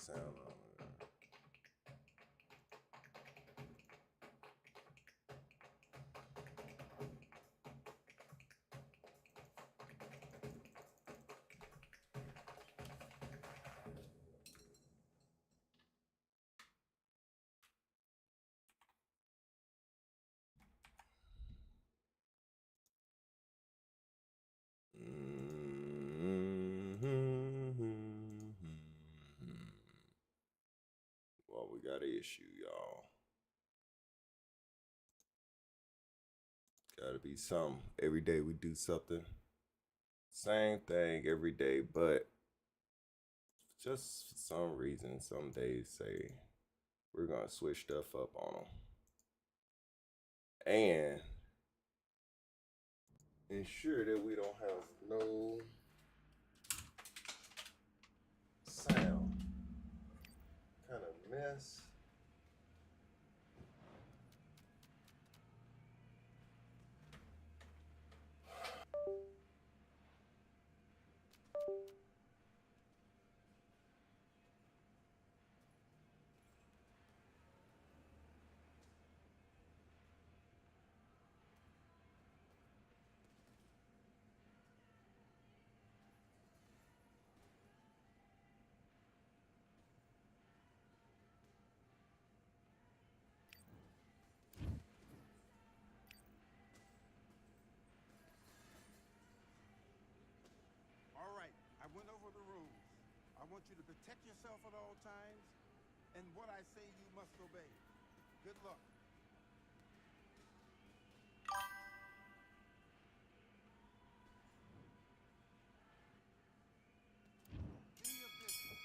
sound on it. Well, we got an issue, y'all. Gotta be something. Every day we do something. Same thing every day, but just for some reason, some days say we're gonna switch stuff up on them and ensure that we don't have no sound. Kind of mess. All right, I went over the rules. I want you to protect yourself at all times, and what I say you must obey. Good luck. Do your business.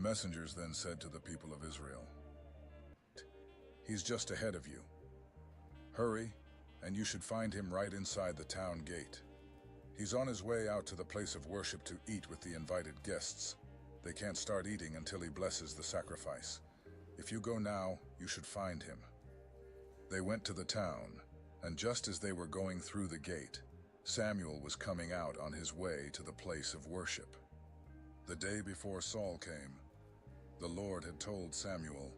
Messengers then said to the people of Israel, "He's just ahead of you. Hurry, and you should find him right inside the town gate. He's on his way out to the place of worship to eat with the invited guests. They can't start eating until he blesses the sacrifice. If you go now, you should find him." They went to the town, and just as they were going through the gate, Samuel was coming out on his way to the place of worship. The day before Saul came, the Lord had told Samuel,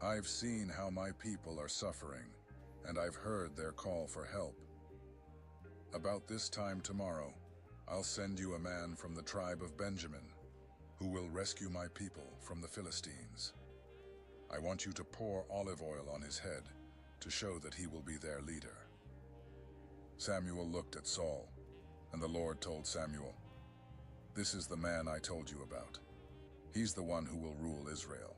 "I've seen how my people are suffering, and I've heard their call for help. About this time tomorrow, I'll send you a man from the tribe of Benjamin, who will rescue my people from the Philistines. I want you to pour olive oil on his head to show that he will be their leader." Samuel looked at Saul, and the Lord told Samuel, "This is the man I told you about. He's the one who will rule Israel."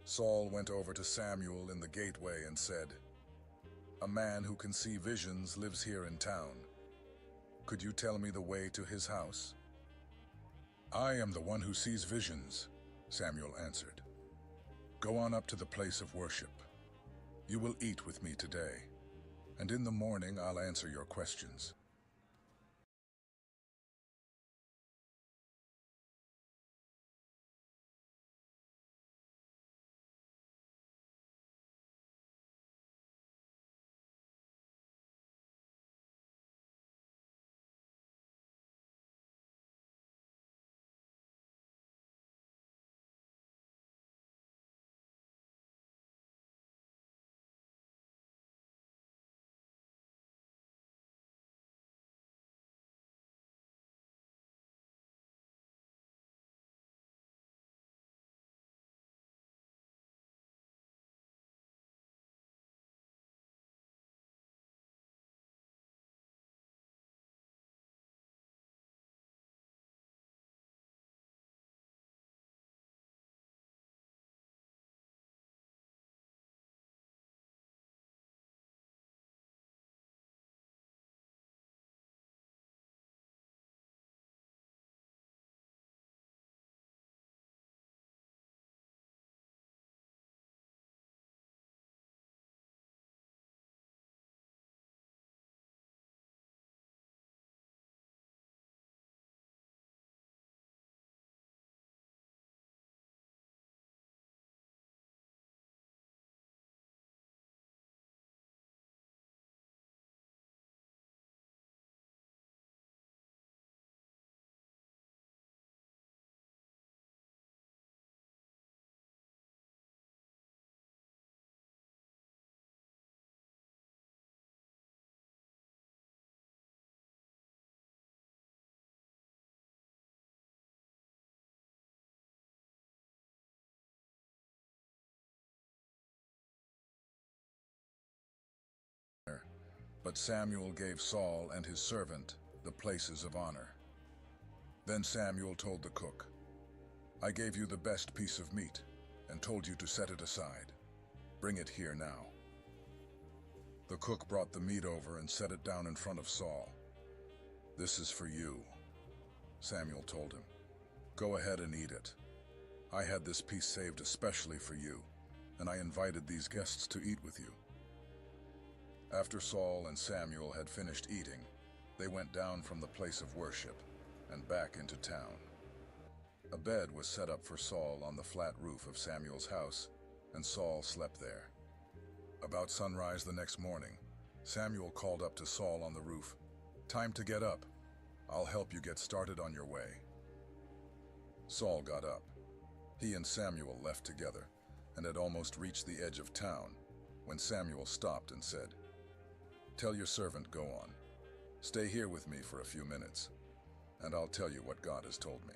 Saul went over to Samuel in the gateway and said, "A man who can see visions lives here in town. Could you tell me the way to his house?" "I am the one who sees visions," Samuel answered. "Go on up to the place of worship. You will eat with me today, and in the morning I'll answer your questions." But Samuel gave Saul and his servant the places of honor. Then Samuel told the cook, "I gave you the best piece of meat and told you to set it aside. Bring it here now." The cook brought the meat over and set it down in front of Saul. "This is for you," Samuel told him. "Go ahead and eat it. I had this piece saved especially for you, and I invited these guests to eat with you." After Saul and Samuel had finished eating, they went down from the place of worship and back into town. A bed was set up for Saul on the flat roof of Samuel's house, and Saul slept there. About sunrise the next morning, Samuel called up to Saul on the roof, "Time to get up. I'll help you get started on your way." Saul got up. He and Samuel left together and had almost reached the edge of town when Samuel stopped and said, "Tell your servant go on. Stay here with me for a few minutes, and I'll tell you what God has told me."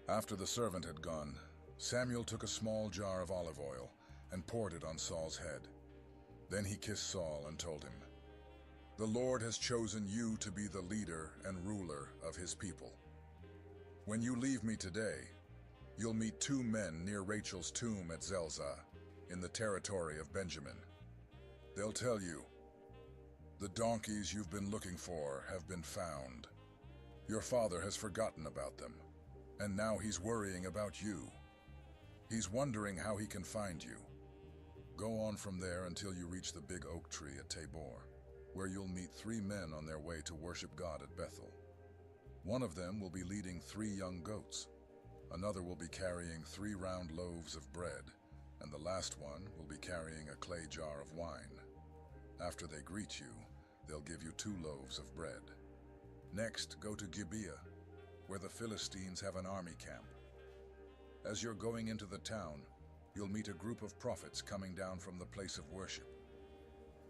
After the servant had gone, Samuel took a small jar of olive oil and poured it on Saul's head. Then he kissed Saul and told him, "The Lord has chosen you to be the leader and ruler of his people. When you leave me today, you'll meet two men near Rachel's tomb at Zelzah, in the territory of Benjamin. They'll tell you, 'The donkeys you've been looking for have been found. Your father has forgotten about them. And now he's worrying about you. He's wondering how he can find you. Go on from there until you reach the big oak tree at Tabor, where you'll meet 3 men on their way to worship God at Bethel. One of them will be leading 3 young goats. Another will be carrying 3 round loaves of bread, and the last one will be carrying a clay jar of wine. After they greet you, they'll give you 2 loaves of bread. Next, go to Gibeah, where the Philistines have an army camp. As you're going into the town, you'll meet a group of prophets coming down from the place of worship.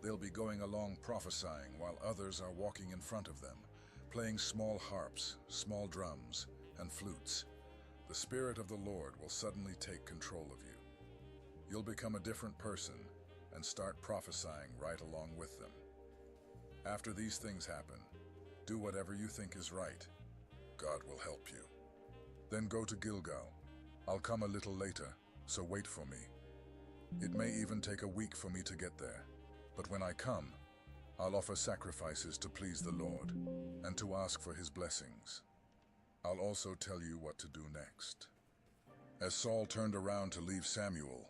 They'll be going along prophesying while others are walking in front of them, playing small harps, small drums, and flutes. The Spirit of the Lord will suddenly take control of you. You'll become a different person and start prophesying right along with them. After these things happen, do whatever you think is right. God will help you. Then go to Gilgal. I'll come a little later, so wait for me. It may even take a week for me to get there, but when I come, I'll offer sacrifices to please the Lord and to ask for his blessings. I'll also tell you what to do next. As Saul turned around to leave Samuel,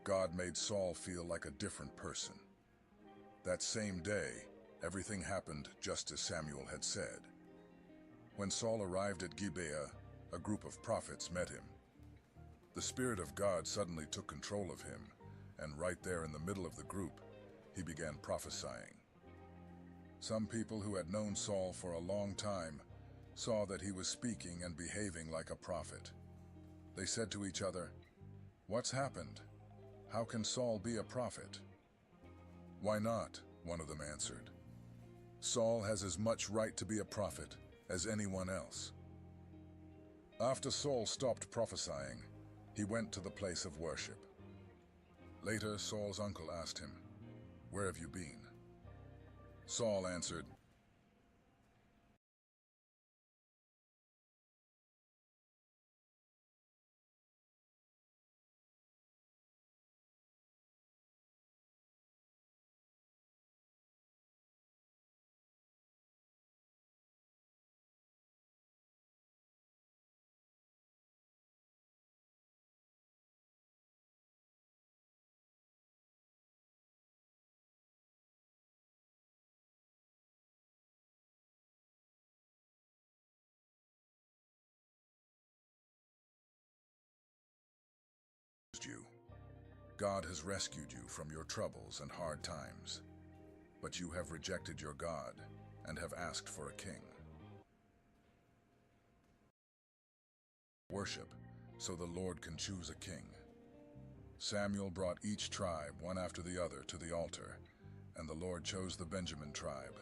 God made Saul feel like a different person. That same day, everything happened just as Samuel had said. When Saul arrived at Gibeah, a group of prophets met him. The Spirit of God suddenly took control of him, and right there in the middle of the group, he began prophesying. Some people who had known Saul for a long time saw that he was speaking and behaving like a prophet. They said to each other, "What's happened? How can Saul be a prophet?" "Why not?" one of them answered. "Saul has as much right to be a prophet as anyone else." After Saul stopped prophesying, he went to the place of worship. Later, Saul's uncle asked him, "Where have you been?" Saul answered, "You. God has rescued you from your troubles and hard times, but you have rejected your God and have asked for a king. Worship, so the Lord can choose a king." Samuel brought each tribe, one after the other, to the altar, and the Lord chose the Benjamin tribe.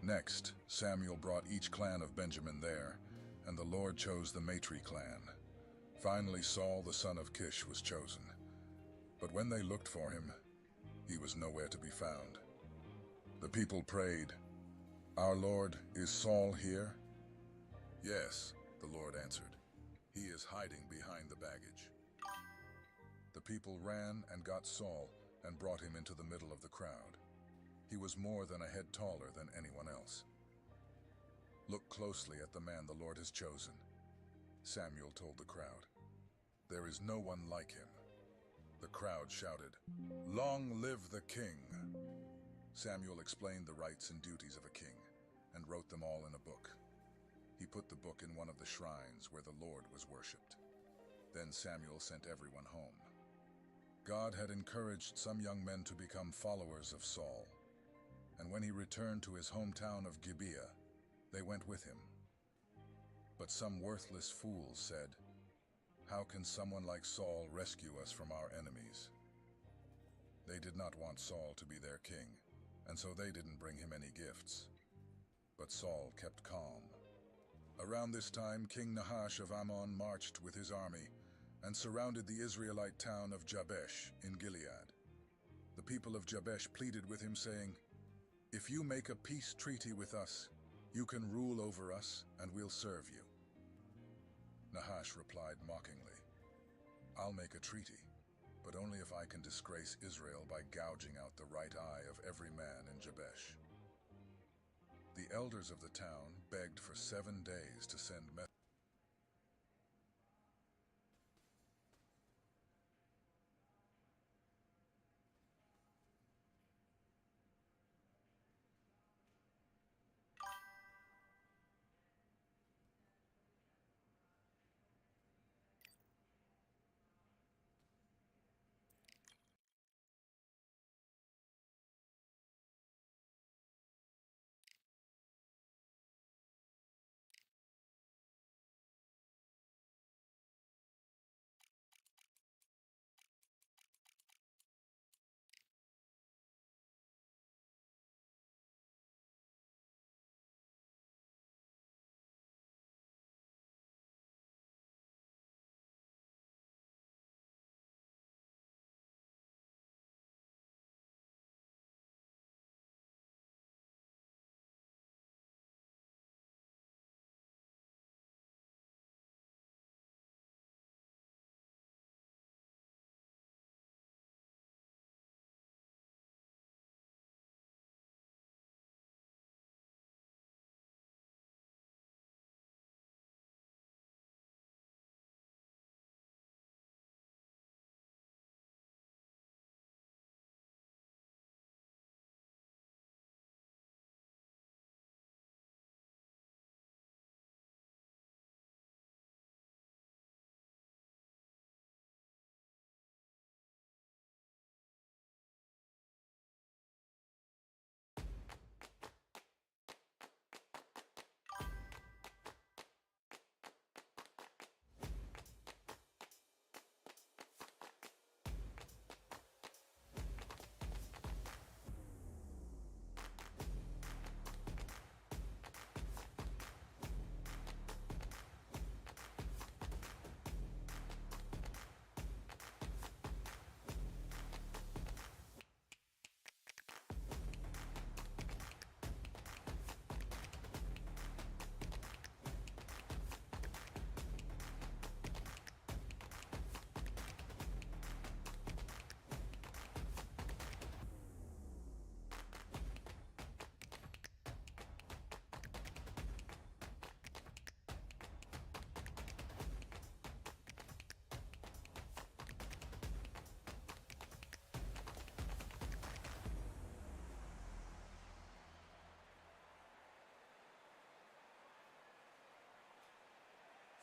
Next, Samuel brought each clan of Benjamin there, and the Lord chose the Matri clan. Finally, Saul the son of Kish was chosen. But when they looked for him, he was nowhere to be found. The people prayed, "Our Lord, is Saul here?" "Yes," the Lord answered. "He is hiding behind the baggage." The people ran and got Saul and brought him into the middle of the crowd. He was more than a head taller than anyone else. "Look closely at the man the Lord has chosen," Samuel told the crowd. "There is no one like him." The crowd shouted, "Long live the king!" Samuel explained the rights and duties of a king and wrote them all in a book. He put the book in one of the shrines where the Lord was worshipped. Then Samuel sent everyone home. God had encouraged some young men to become followers of Saul, and when he returned to his hometown of Gibeah, they went with him. But some worthless fools said, "How can someone like Saul rescue us from our enemies?" They did not want Saul to be their king, and so they didn't bring him any gifts. But Saul kept calm. Around this time, King Nahash of Ammon marched with his army and surrounded the Israelite town of Jabesh in Gilead. The people of Jabesh pleaded with him, saying, "If you make a peace treaty with us, you can rule over us and we'll serve you." Nahash replied mockingly, "I'll make a treaty, but only if I can disgrace Israel by gouging out the right eye of every man in Jabesh." The elders of the town begged for 7 days to send messengers.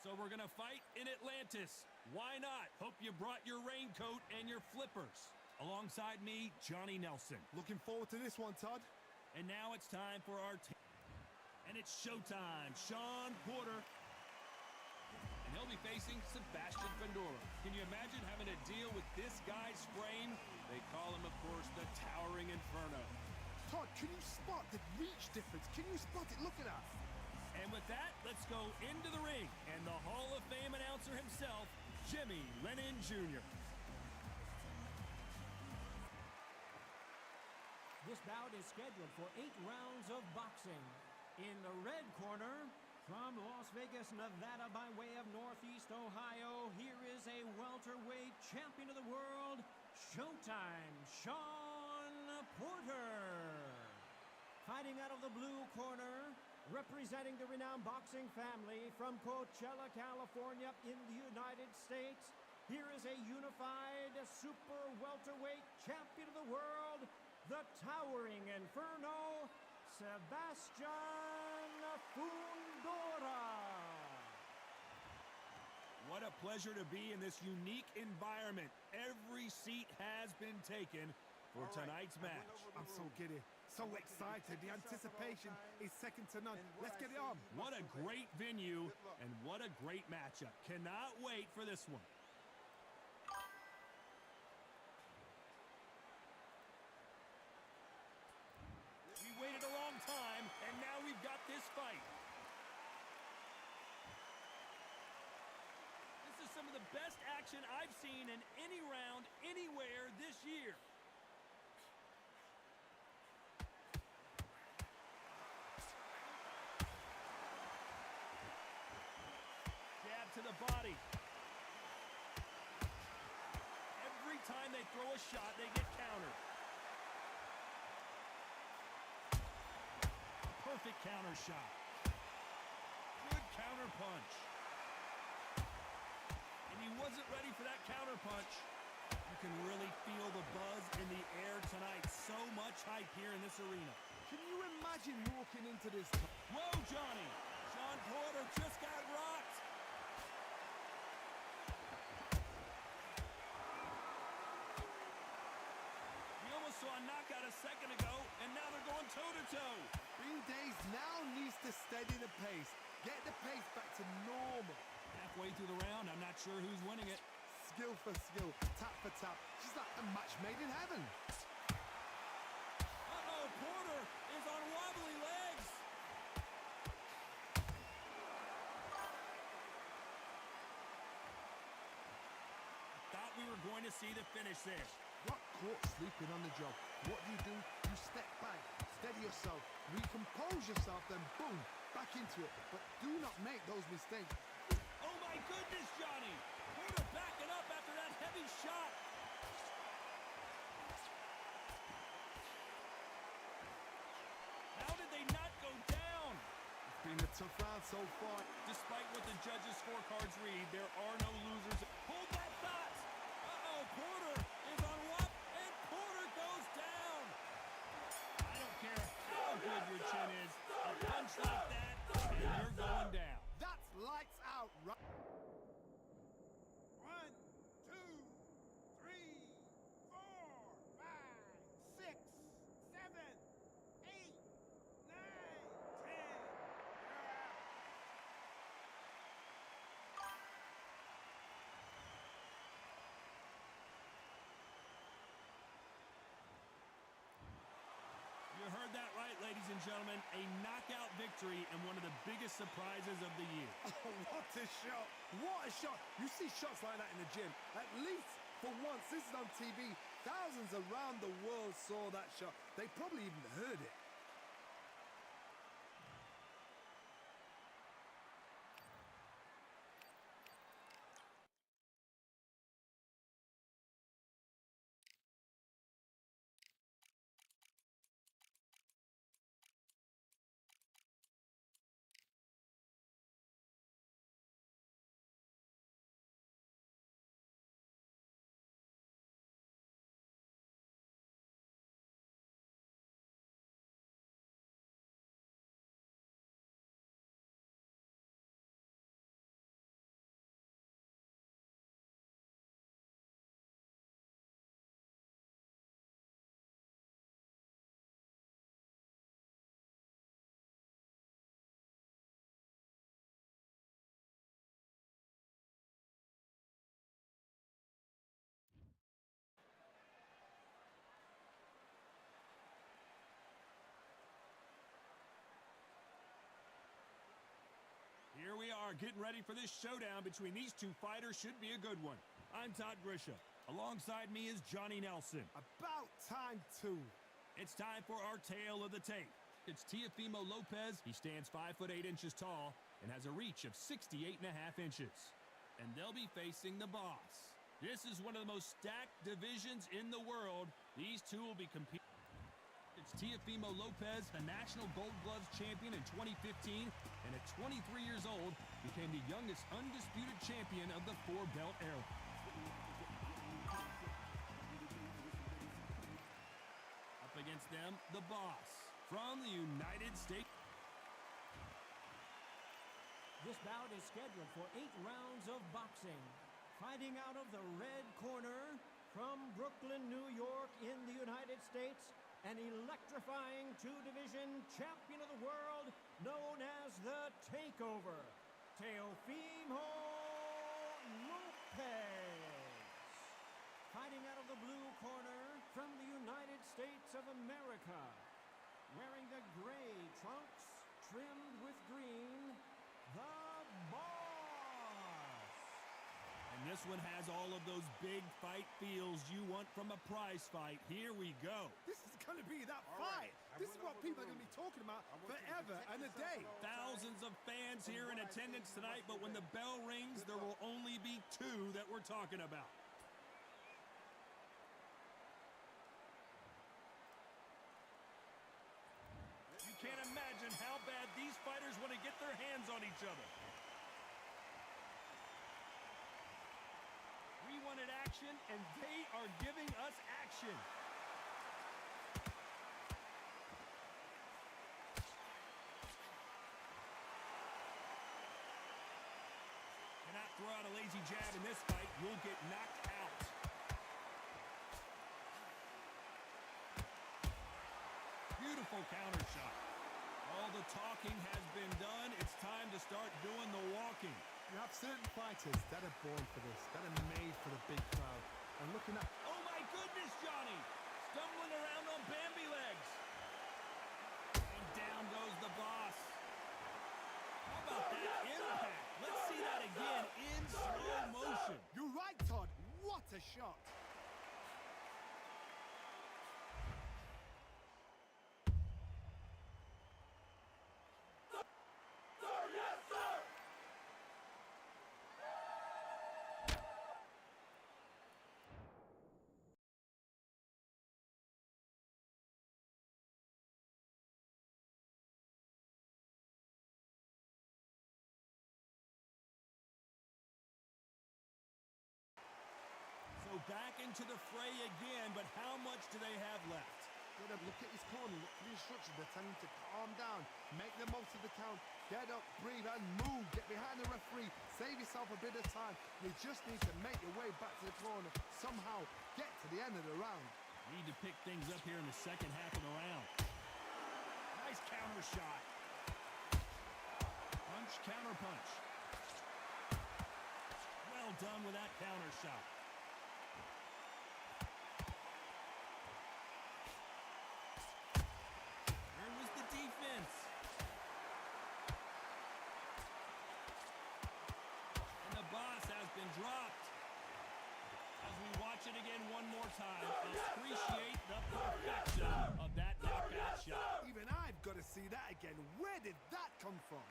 So we're gonna fight in Atlantis. Why not? Hope you brought your raincoat and your flippers. Alongside me, Johnny Nelson. Looking forward to this one, Todd. And now it's time for our and it's showtime. Sean Porter. And he'll be facing Sebastian Fundora. Can you imagine having to deal with this guy's frame? They call him, of course, the Towering Inferno. Todd, can you spot the reach difference? Can you spot it? Look at that. And with that, let's go into the ring. And the Hall of Fame announcer himself, Jimmy Lennon Jr. This bout is scheduled for 8 rounds of boxing. In the red corner, from Las Vegas, Nevada, by way of Northeast Ohio, here is a welterweight champion of the world, Showtime, Sean Porter. Fighting out of the blue corner, representing the renowned boxing family from Coachella, California in the United States, here is a unified super welterweight champion of the world, the Towering Inferno, Sebastian Fundora. What a pleasure to be in this unique environment. Every seat has been taken for tonight's match. I'm so giddy, so excited. The anticipation is second to none. Let's get it on. What a great venue and what a great matchup. Cannot wait for this one. We waited a long time, and now we've got this fight. This is some of the best action I've seen in any round, anywhere this year. Jab to the body. Every time they throw a shot, they get countered. Perfect counter shot. Good counter punch. And he wasn't ready for that counter punch. You can really feel the buzz in the air tonight. So much hype here in this arena. Can you imagine walking into this? Whoa, Johnny! Sean Porter just got rocked. We almost saw a knockout a second ago, and now they're going toe-to-toe. Green Days now needs to steady the pace. Get the pace back to normal. Halfway through the round, I'm not sure who's winning it. Skill for skill, tap for tap. She's like a match made in heaven. Uh-oh, Porter is on wobbly legs. Thought we were going to see the finish there. Got caught sleeping on the job. What do? You step back, steady yourself, recompose yourself, then boom, back into it. But do not make those mistakes. Oh my goodness, Johnny! Porter backing up after that heavy shot. How did they not go down? It's been a tough round so far. Despite what the judges' scorecards read, there are no losers. Hold that thought! Uh-oh, Porter is on WAP, and Porter goes down! I don't care how good your chin is, a punch like that, and you're going down. That's lights out, right? 1, 2, 3, 4, 5, 6, 7, 8, 9, 10. You're out. You heard that right, ladies and gentlemen. A knockout victory and one of the biggest surprises of the year. Oh, what a shot! What a shot! You see shots like that in the gym. At least for once, this is on TV. Thousands around the world saw that shot. They probably even heard it. are getting ready for this showdown between these two fighters. Should be a good one. I'm Todd Grisham. Alongside me is Johnny Nelson. About time, too. It's time for our tale of the tape. It's Teofimo Lopez. He stands 5'8" tall and has a reach of 68.5 inches. And they'll be facing the boss. This is one of the most stacked divisions in the world. These two will be competing. It's Teofimo Lopez, the National Gold Gloves champion in 2015, and at 23 years old, became the youngest undisputed champion of the four-belt era. Up against them, the boss from the United States. This bout is scheduled for 8 rounds of boxing. Fighting out of the red corner from Brooklyn, New York in the United States, an electrifying two-division champion of the world known as the Takeover, Teofimo Lopez. Fighting out of the blue corner from the United States of America, wearing the gray trunks trimmed with green, the boss. And this one has all of those big fight feels you want from a prize fight. Here we go. This is going to be that All fight. right. This is what people are going to be talking about forever and a day. Thousands of fans here in attendance tonight, but when the bell rings, there will only be 2 that we're talking about. You can't imagine how bad these fighters want to get their hands on each other. We wanted action, and they are giving us action. Cannot throw out a lazy jab in this fight. You'll get knocked out. Beautiful counter shot. All the talking has been done. It's time to start doing the walking. You have certain fighters that are born for this, that are made for the big crowd. And looking at... Oh my goodness, Johnny! Stumbling around on Bambi legs. And down goes the boss. How about that impact? Let's see that again in slow motion. You're right, Todd. What a shot. So back into the fray again, but how much do they have left? Get up, look at his corner, look for the instructions. They're telling him to calm down, make the most of the count, get up, breathe, and move. Get behind the referee, save yourself a bit of time. You just need to make your way back to the corner, somehow get to the end of the round. Need to pick things up here in the second half of the round. Nice counter shot. Punch, counter punch. Well done with that counter shot. Where was the defense? And the boss has been dropped. As we watch it again one more time, appreciate the perfection of that knockout shot. Even I've got to see that again. Where did that come from?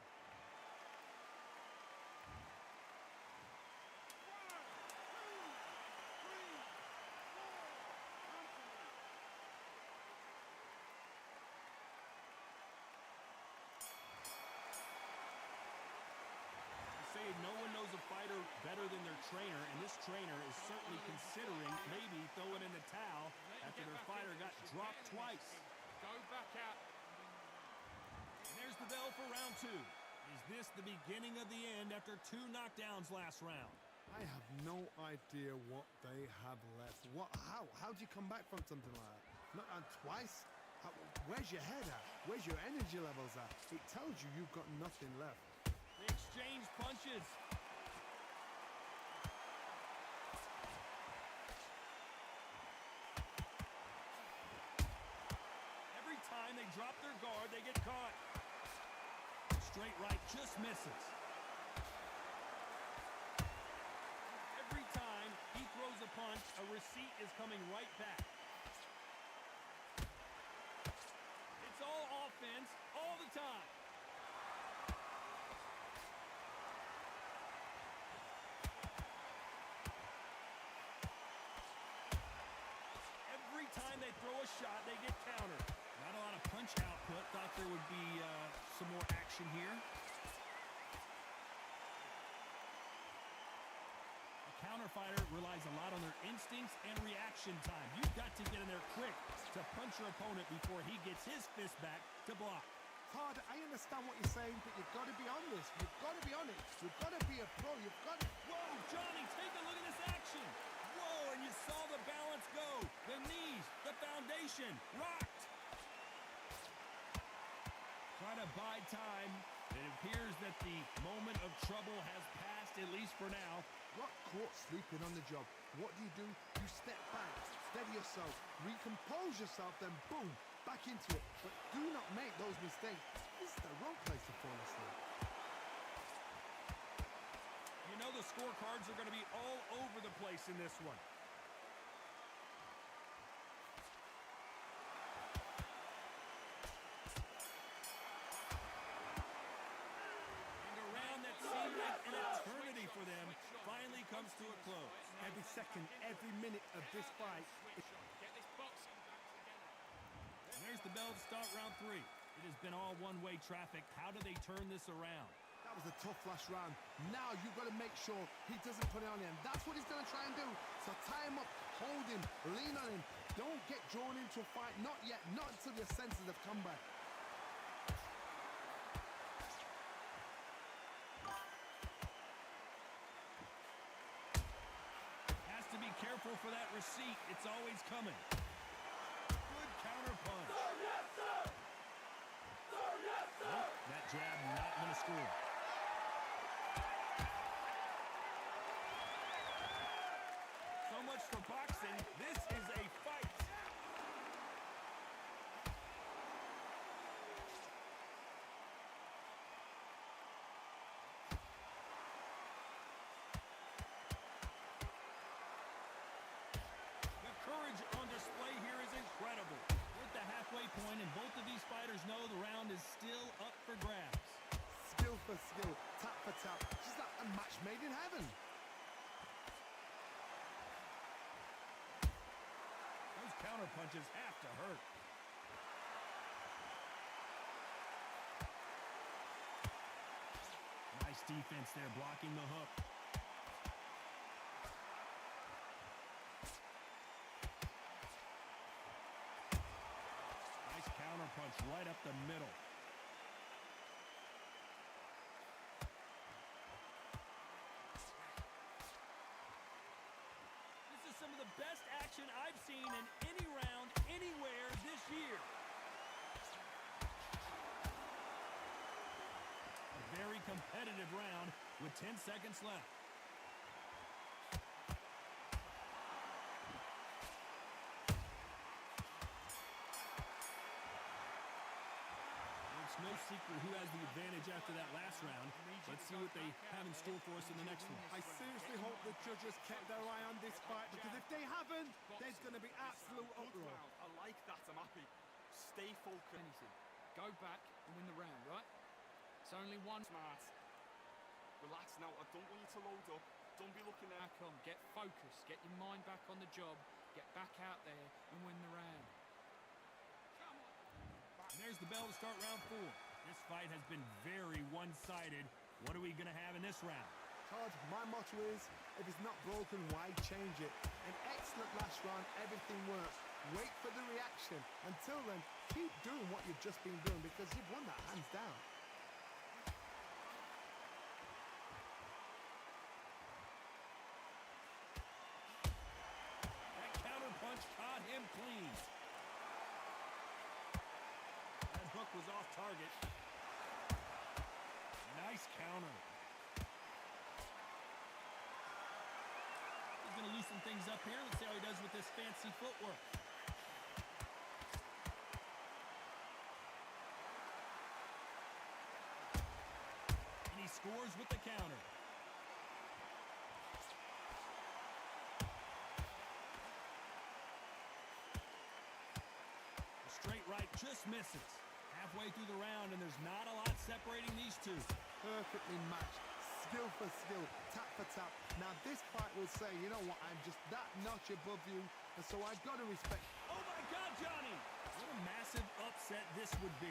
They say no one knows a fighter better than their trainer, and this trainer is certainly considering maybe throwing in the towel after their fighter got dropped twice. Go back out. And there's the bell for round 2. Is this the beginning of the end after 2 knockdowns last round? I have no idea what they have left. How do you come back from something like that? Not on twice? Where's your head at? Where's your energy levels at? It tells you you've got nothing left. They exchange punches. Every time they drop their guard, they get caught. Straight right just misses. punch, a receipt is coming right back. It's all offense all the time. Every time they throw a shot, they get countered. Not a lot of punch output. Thought there would be some more action here. A counter fighter relies a lot on their instincts and reaction time. You've got to get in there quick to punch your opponent before he gets his fist back to block. Todd, I understand what you're saying, but you've got to be on this. You've got to be on it. You've got to be a pro. You've got to... Whoa, Johnny, take a look at this action. Whoa, and you saw the balance go. The knees, the foundation, rocked. Try to buy time. It appears that the moment of trouble has passed, at least for now. Got caught sleeping on the job. What do? You step back, steady yourself, recompose yourself, then boom, back into it. But do not make those mistakes. This is the wrong place to fall asleep. You know the scorecards are going to be all over the place in this one. And a round that seemed like an eternity for them finally comes to a close. Every second, every minute of this fight. And there's the bell to start round 3. It has been all one-way traffic. How do they turn this around? That was a tough last round. Now you've got to make sure he doesn't put it on him. That's what he's going to try and do. So tie him up, hold him, lean on him. Don't get drawn into a fight. Not yet. Not until your senses have come back. Has to be careful for that receipt. It's always coming. Good counter punch. Oh, that jab not going to score. So much for boxing. This is a fight. The courage on display here is incredible. We're at the halfway point, and both of these fighters know the round is still up for grabs. Skill for skill, tap for tap. Just like a match made in heaven. Those counter punches have to hurt. Nice defense there, blocking the hook. Nice counter punch right up the middle. This is some of the best action I've seen in any round, anywhere this year. A very competitive round with 10 seconds left. It's no secret who has the advantage after that last round. Let's see what they have in store for us in the next one. I seriously hope the judges kept their eye on this fight, because if they haven't, there's going to be absolute uproar. I like that. I'm happy. Stay focused. Anything. Go back and win the round, right? It's only one. Smart. Relax now. I don't want you to load up. Don't be looking there. Back on. Get focused. Get your mind back on the job. Get back out there and win the round. And there's the bell to start round 4. This fight has been very one-sided. What are we going to have in this round? Todd, my motto is, if it's not broken, why change it? An excellent last round, everything works. Wait for the reaction. Until then, keep doing what you've just been doing, because you've won that hands down. That counter punch caught him clean. That hook was off target. Nice counter. He's going to loosen things up here. Let's see how he does with this fancy footwork. And he scores with the counter. right just misses. Halfway through the round, and there's not a lot separating these two. Perfectly matched. Skill for skill, tap for tap. Now this fight will say, you know what, I'm just that notch above you, and so I've got to respect. Oh my God, Johnny! What a massive upset this would be.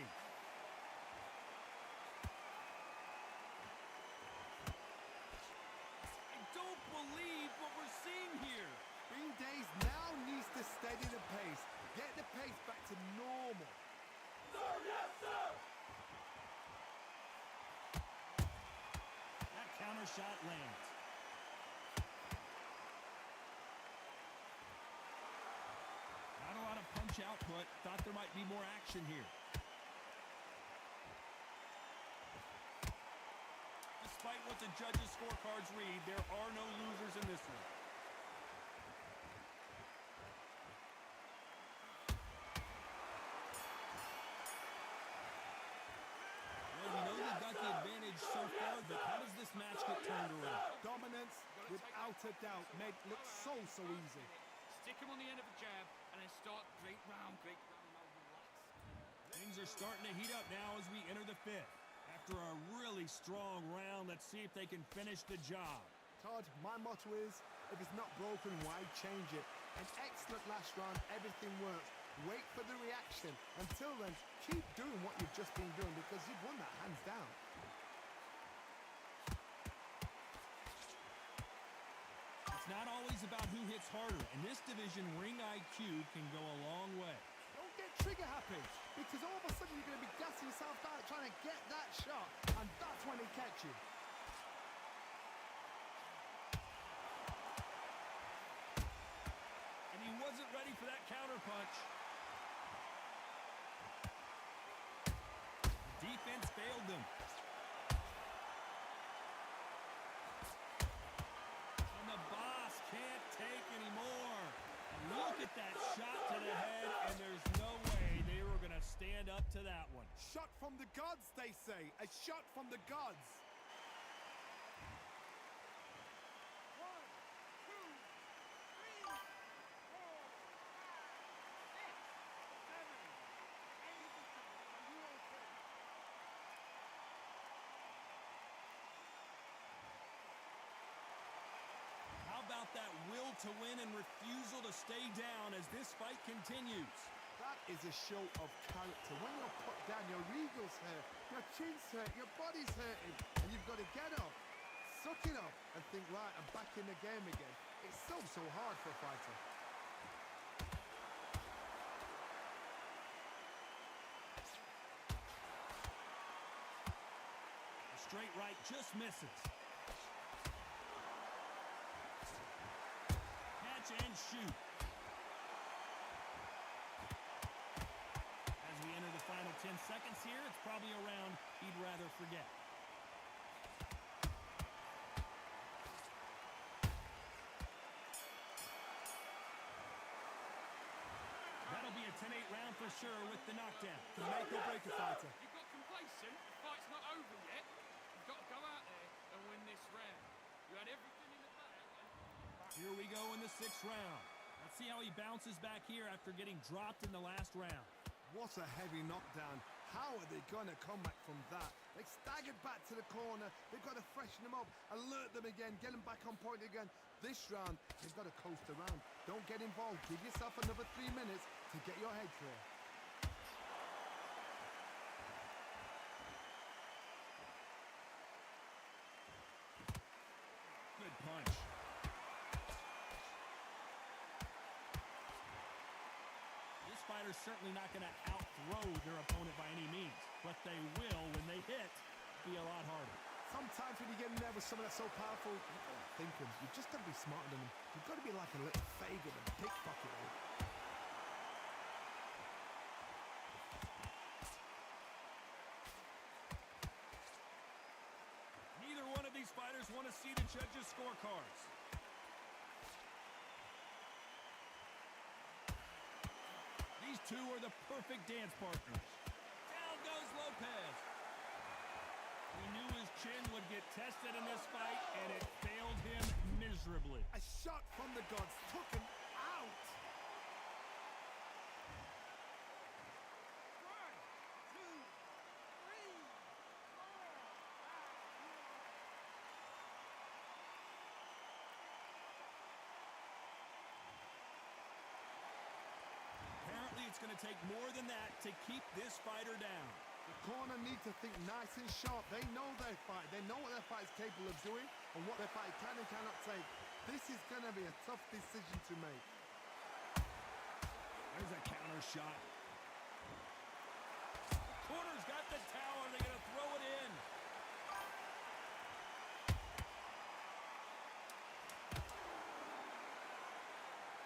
I don't believe what we're seeing here. Green Days now needs to steady the pace, get the pace back to normal. That counter shot lands. Not a lot of punch output. Thought there might be more action here. Despite what the judges' scorecards read, there are no losers in this one. Well, we know they've got the advantage so far, but how does this match get turned around? Dominance, without a doubt, made look so easy. Stick him on the end of a jab and then start great round, now relax. Things are starting to heat up now as we enter the fifth. After a really strong round, let's see if they can finish the job. Todd, my motto is, if it's not broken, why change it? An excellent last round, everything works. Wait for the reaction. Until then, keep doing what you've just been doing because you've won that hands down. It's not always about who hits harder. In this division, ring IQ can go a long way. Don't get trigger happy because all of a sudden you're going to be gassing yourself out trying to get that shot, and that's when he catch you. And he wasn't ready for that counter punch. The defense failed them. And the boss can't take anymore. Look at that shot to the head, and there's no way they were going to stand up to that one. Shot from the gods, they say. A shot from the gods. 1, 2, 3, 4, 5, 6, 7, 8, 8. Are you okay? How about that will to win and refusal to stay down as this fight continues? That is a show of character. When you're put down, your eagle's hurt, your chin's hurt, your body's hurting, and you've got to get up, suck it up, and think, right, I'm back in the game again. It's so hard for a fighter. The straight right just misses. Catch and shoot. As we enter the final 10 seconds here, it's probably a round he'd rather forget. That'll be a 10-8 round for sure with the knockdown. To make or break a fighter. You got complacent. The fight's not over yet. You've got to go out there and win this round. You had everything in the bag. Here we go in the 6th round. Let's see how he bounces back here after getting dropped in the last round. What a heavy knockdown. How are they going to come back from that? They staggered back to the corner. They've got to freshen them up, alert them again, get them back on point again. This round, they've got to coast around. Don't get involved. Give yourself another 3 minutes to get your head clear. Good punch. This fighter's certainly not going to outthrow their opponent by any means, but they will, when they hit, be a lot harder. Sometimes when you get in there with someone that's so powerful, you got to think them. You've just got to be smarter than them. You've got to be like a little faggot and pickpocket them. Neither one of these fighters want to see the judges' scorecards. These two are the perfect dance partners. Down goes Lopez. He knew his chin would get tested in this fight, and it failed him miserably. A shot from the gods took him out. it's going to take more than that to keep this fighter down. The corner need to think nice and sharp. They know their fight. They know what their fight is capable of doing and what their fight can and cannot take. This is going to be a tough decision to make. There's a counter shot. Corner's got the tower. They're going to throw it in.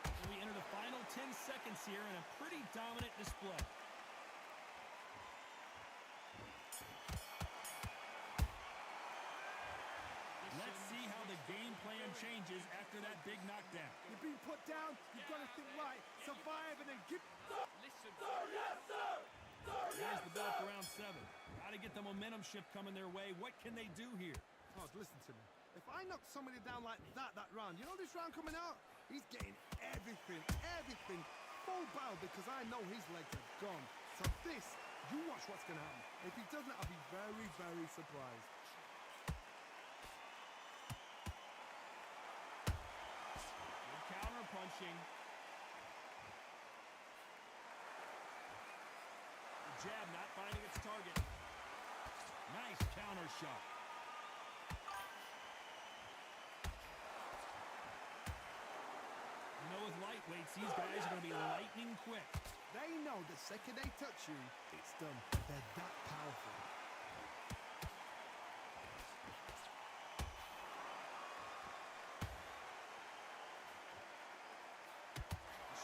And we enter the final 10 seconds here in a pretty dominant display. Let's see how the game plan changes after that big knockdown. You've been put down. You've got to think right. Survive and then give... Listen. There's the bell for round 7. Got to get the momentum shift coming their way. What can they do here? Oh, listen to me. If I knock somebody down like that round, you know this round coming out? He's getting everything full barrel because I know his legs are gone. So this, you watch what's going to happen. If he doesn't, I'll be very, very surprised. Good counter punching. The jab not finding its target. Nice counter shot. You know, with lightweights, these guys are going to be lightning quick. They know the second they touch you, it's done. They're that powerful.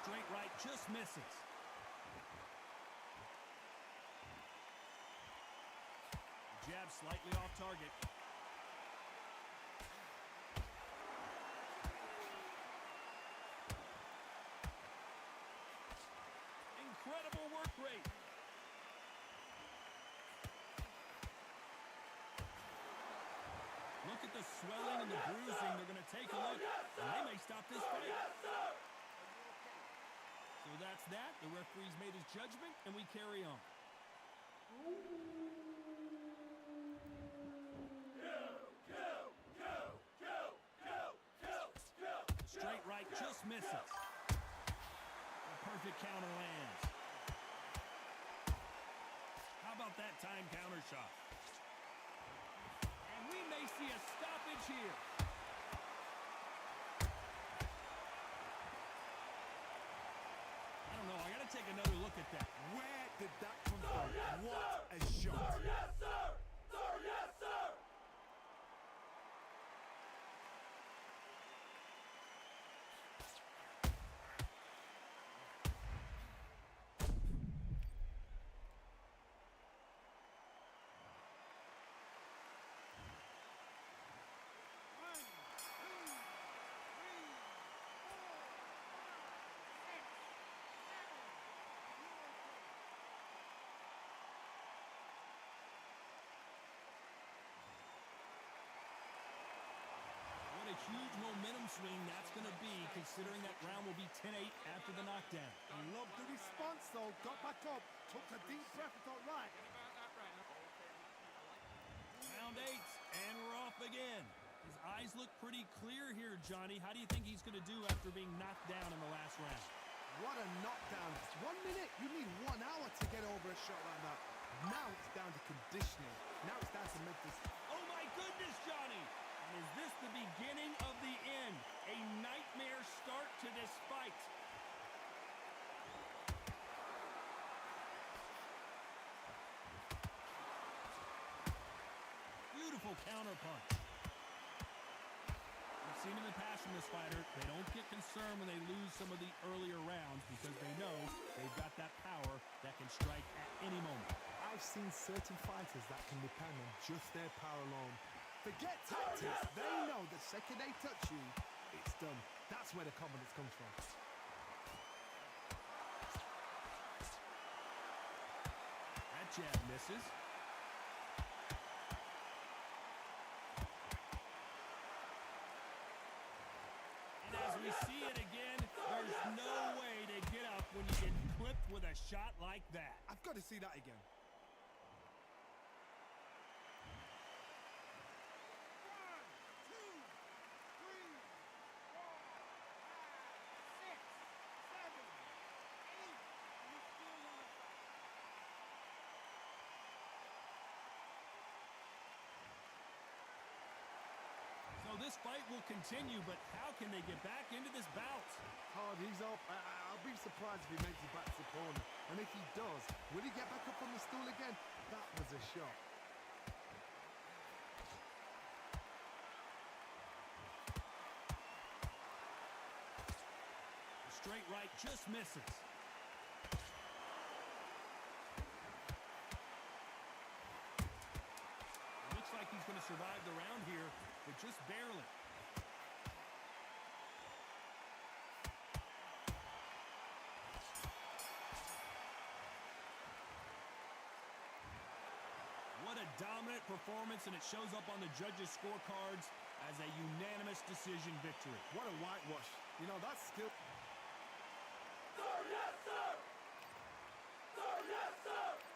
Straight right just misses. The jab slightly off target. Incredible work rate. Look at the swelling and the bruising. They're going to take a look, and they may stop this fight. So that's that. The referee's made his judgment, and we carry on. Straight right just misses. A perfect counter lands. How about that time counter shot? And we may see a stoppage here. I don't know. I got to take another look at that. Where did that come from? What a shot. Yes, sir! Sir, yes, sir! What a huge momentum swing that's going to be, considering that round will be 10-8 after the knockdown. I love the response, though. Got back up, took a deep breath, and thought, right. Round 8, and we're off again. His eyes look pretty clear here, Johnny. How do you think he's going to do after being knocked down in the last round? What a knockdown. 1 minute, you need 1 hour to get over a shot like that. Now it's down to conditioning. Now it's down to make this... Oh, my goodness, Johnny! Is this the beginning of the end? A nightmare start to this fight. Beautiful counter punch. We've seen in the past from this fighter, they don't get concerned when they lose some of the earlier rounds because they know they've got that power that can strike at any moment. I've seen certain fighters that can depend on just their power alone. Forget tactics. They know the second they touch you, it's done. That's where the confidence comes from. That jab misses. And as we see it again, there's no way to get up when you get clipped with a shot like that. I've got to see that again. fight will continue, but how can they get back into this bout? Hard, he's up. I'll be surprised if he makes it back to the corner. And if he does, will he get back up on the stool again? That was a shot. The straight right just misses. Looks like he's going to survive the round here, but just barely. What a dominant performance, and it shows up on the judges' scorecards as a unanimous decision victory. What a whitewash. You know, that's skill. Sir, yes, sir! Sir, yes, sir!